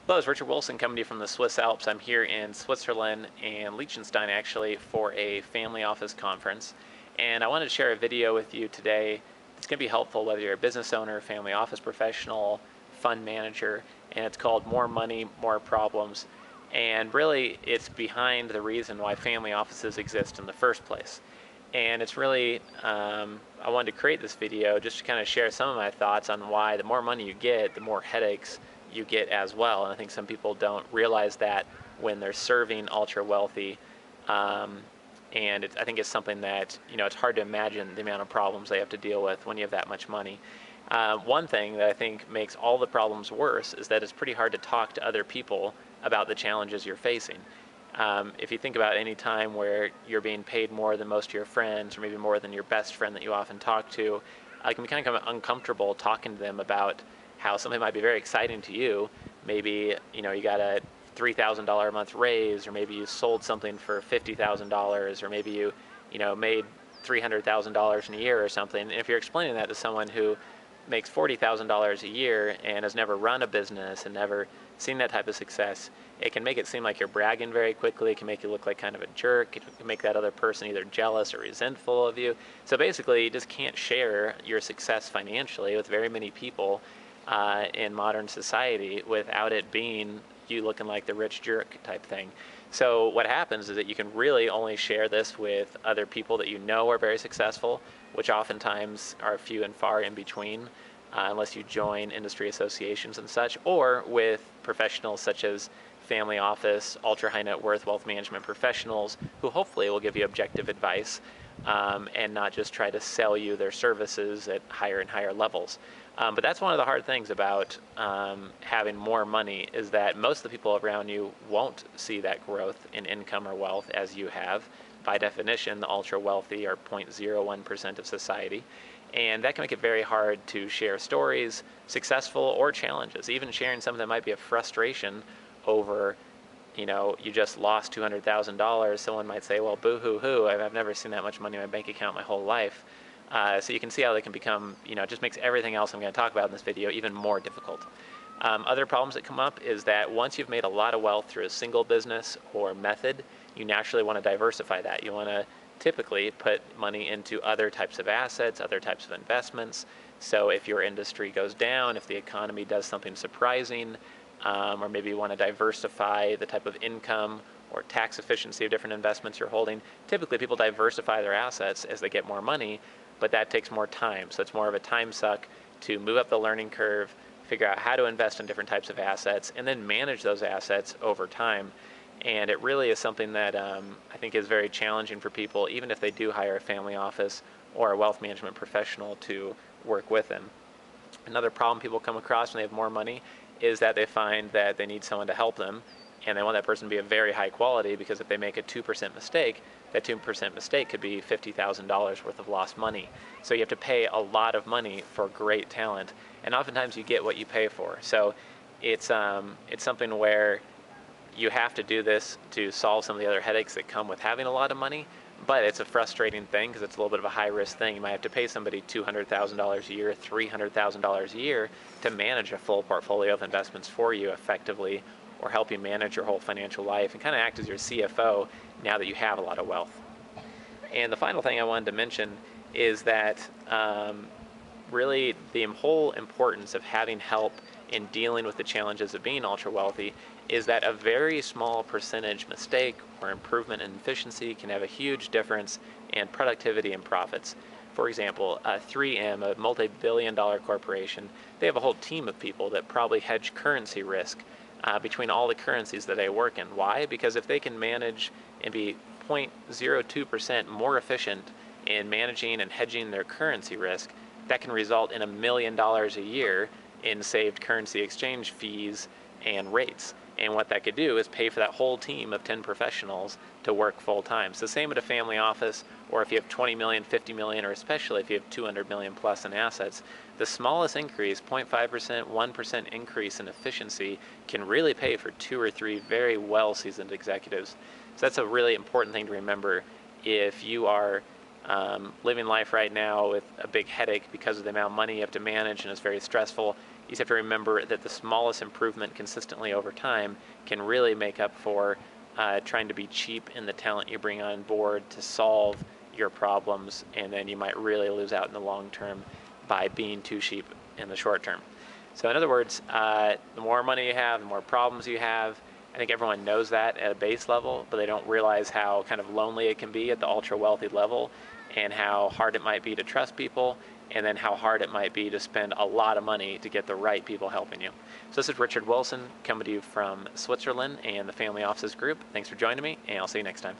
Hello, it's Richard Wilson coming to you from the Swiss Alps. I'm here in Switzerland and Liechtenstein actually for a family office conference. And I wanted to share a video with you today that's going to be helpful whether you're a business owner, family office professional, fund manager, and it's called More Money, More Problems. And really it's behind the reason why family offices exist in the first place. And it's really, I wanted to create this video just to kind of share some of my thoughts on why the more money you get, the more headaches you get as well. And I think some people don't realize that when they're serving ultra wealthy. And I think it's something that, it's hard to imagine the amount of problems they have to deal with when you have that much money. One thing that I think makes all the problems worse is that it's pretty hard to talk to other people about the challenges you're facing. If you think about any time where you're being paid more than most of your friends, or maybe more than your best friend that you often talk to, it can be kind of uncomfortable talking to them about how something might be very exciting to you. Maybe you got a $3,000 a month raise, or maybe you sold something for $50,000, or maybe you made $300,000 in a year or something. And if you're explaining that to someone who makes $40,000 a year and has never run a business and never seen that type of success, it can make it seem like you're bragging very quickly. It can make you look like kind of a jerk. It can make that other person either jealous or resentful of you. So basically, you just can't share your success financially with very many people in modern society without it being you looking like the rich jerk type thing. So what happens is that you can really only share this with other people that you know are very successful, which oftentimes are few and far in between, unless you join industry associations and such, or with professionals such as family office, ultra high net worth wealth management professionals who hopefully will give you objective advice and not just try to sell you their services at higher and higher levels. But that's one of the hard things about having more money, is that most of the people around you won't see that growth in income or wealth as you have. By definition, the ultra wealthy are 0.01% of society. And that can make it very hard to share stories, successful or challenges. Even sharing something that might be a frustration over, you just lost $200,000. Someone might say, well, boo-hoo-hoo, I've never seen that much money in my bank account my whole life. So you can see how they can become, it just makes everything else I'm going to talk about in this video even more difficult. Other problems that come up is that once you've made a lot of wealth through a single business or method, you naturally want to diversify that. You want to typically put money into other types of assets, other types of investments. So if your industry goes down, if the economy does something surprising, or maybe you want to diversify the type of income or tax efficiency of different investments you're holding, typically people diversify their assets as they get more money, but that takes more time. So it's more of a time suck to move up the learning curve, figure out how to invest in different types of assets, and then manage those assets over time. And it really is something that I think is very challenging for people, even if they do hire a family office or a wealth management professional to work with them. Another problem people come across when they have more money is that they find that they need someone to help them, and they want that person to be of very high quality, because if they make a 2% mistake, that 2% mistake could be $50,000 worth of lost money. So you have to pay a lot of money for great talent, and oftentimes you get what you pay for. So it's something where you have to do this to solve some of the other headaches that come with having a lot of money, but it's a frustrating thing because it's a little bit of a high-risk thing. You might have to pay somebody $200,000 a year, $300,000 a year to manage a full portfolio of investments for you effectively, or help you manage your whole financial life and kind of act as your CFO now that you have a lot of wealth. And the final thing I wanted to mention is that really the whole importance of having help in dealing with the challenges of being ultra wealthy is that a very small percentage mistake or improvement in efficiency can have a huge difference in productivity and profits. For example, 3M, a multi-billion-dollar corporation, they have a whole team of people that probably hedge currency risk between all the currencies that they work in. Why? Because if they can manage and be 0.02% more efficient in managing and hedging their currency risk, that can result in $1 million a year in saved currency exchange fees and rates. And what that could do is pay for that whole team of 10 professionals to work full time. So same at a family office, or if you have 20 million, 50 million, or especially if you have 200 million plus in assets, the smallest increase, 0.5%, 1% increase in efficiency can really pay for 2 or 3 very well-seasoned executives. So that's a really important thing to remember if you are living life right now with a big headache because of the amount of money you have to manage and it's very stressful. You just have to remember that the smallest improvement consistently over time can really make up for trying to be cheap in the talent you bring on board to solve your problems, and then you might really lose out in the long term by being too cheap in the short term. So in other words, the more money you have, the more problems you have. I think everyone knows that at a base level, but they don't realize how kind of lonely it can be at the ultra wealthy level, and how hard it might be to trust people, and then how hard it might be to spend a lot of money to get the right people helping you. So this is Richard Wilson coming to you from Switzerland and the Family Offices Group. Thanks for joining me, and I'll see you next time.